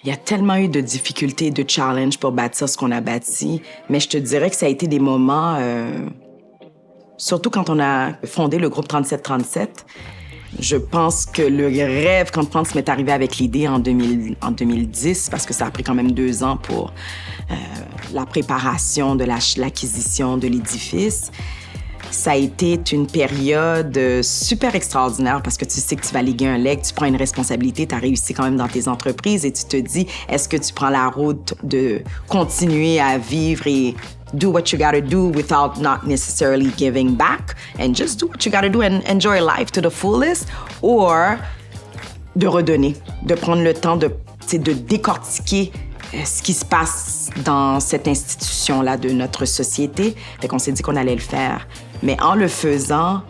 Il y a tellement eu de difficultés, de challenges pour bâtir ce qu'on a bâti, mais je te dirais que ça a été des moments, surtout quand on a fondé le groupe 3737. Je pense que le rêve, quand France m'est arrivé avec l'idée en 2010, parce que ça a pris quand même 2 ans pour la préparation de l'acquisition de l'édifice, ça a été une période super extraordinaire parce que tu sais que tu vas léguer un legs, tu prends une responsabilité, tu as réussi quand même dans tes entreprises et tu te dis, est-ce que tu prends la route de continuer à vivre et do what you gotta do without not necessarily giving back and just do what you gotta do and enjoy life to the fullest, or de redonner, de prendre le temps de décortiquer ce qui se passe dans cette institution-là de notre société. Fait qu'on s'est dit qu'on allait le faire. Mais en le faisant,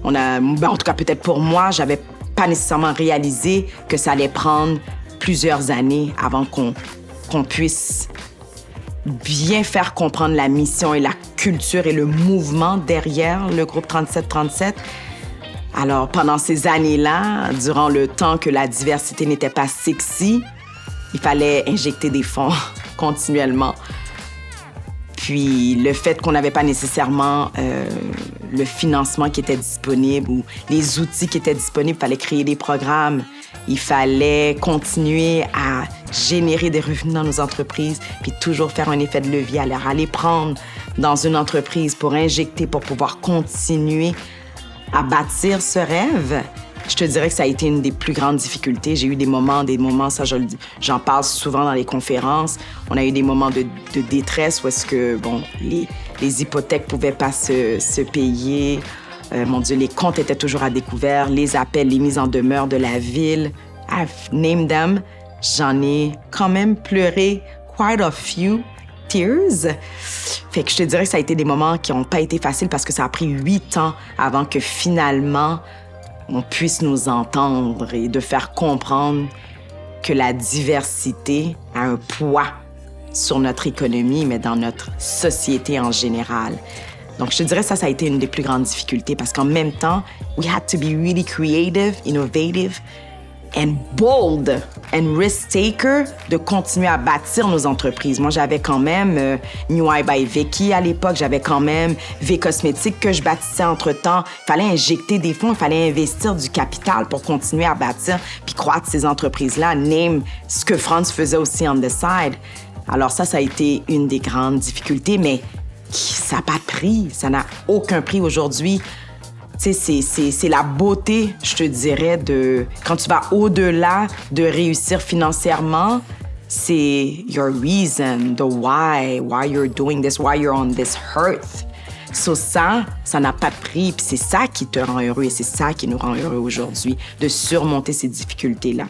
en tout cas peut-être pour moi, j'avais pas nécessairement réalisé que ça allait prendre plusieurs années avant qu'on puisse bien faire comprendre la mission et la culture et le mouvement derrière le groupe 3737. Alors, pendant ces années-là, durant le temps que la diversité n'était pas sexy, il fallait injecter des fonds continuellement. Puis le fait qu'on n'avait pas nécessairement le financement qui était disponible ou les outils qui étaient disponibles, il fallait créer des programmes, il fallait continuer à générer des revenus dans nos entreprises, puis toujours faire un effet de levier, aller prendre dans une entreprise pour injecter, pour pouvoir continuer à bâtir ce rêve. Je te dirais que ça a été une des plus grandes difficultés. J'ai eu des moments, ça j'en parle souvent dans les conférences. On a eu des moments de détresse où est-ce que, les hypothèques pouvaient pas se payer. Mon Dieu, les comptes étaient toujours à découvert, les appels, les mises en demeure de la ville. I've named them. J'en ai quand même pleuré quite a few tears. Fait que je te dirais que ça a été des moments qui n'ont pas été faciles parce que ça a pris 8 ans avant que finalement on puisse nous entendre et de faire comprendre que la diversité a un poids sur notre économie, mais dans notre société en général. Donc, je te dirais ça a été une des plus grandes difficultés parce qu'en même temps, we had to be really creative, innovative and bold and risk-taker de continuer à bâtir nos entreprises. Moi, j'avais quand même New Eye by Vicky à l'époque, j'avais quand même V-Cosmétiques que je bâtissais entre-temps. Il fallait injecter des fonds, il fallait investir du capital pour continuer à bâtir puis croître ces entreprises-là, name ce que France faisait aussi on the side. Alors ça a été une des grandes difficultés, mais ça n'a pas de prix, ça n'a aucun prix aujourd'hui. Tu sais, c'est la beauté, je te dirais, quand tu vas au-delà de réussir financièrement, c'est your reason, the why you're doing this, why you're on this earth. So ça n'a pas de prix, puis c'est ça qui te rend heureux et c'est ça qui nous rend heureux aujourd'hui, de surmonter ces difficultés-là.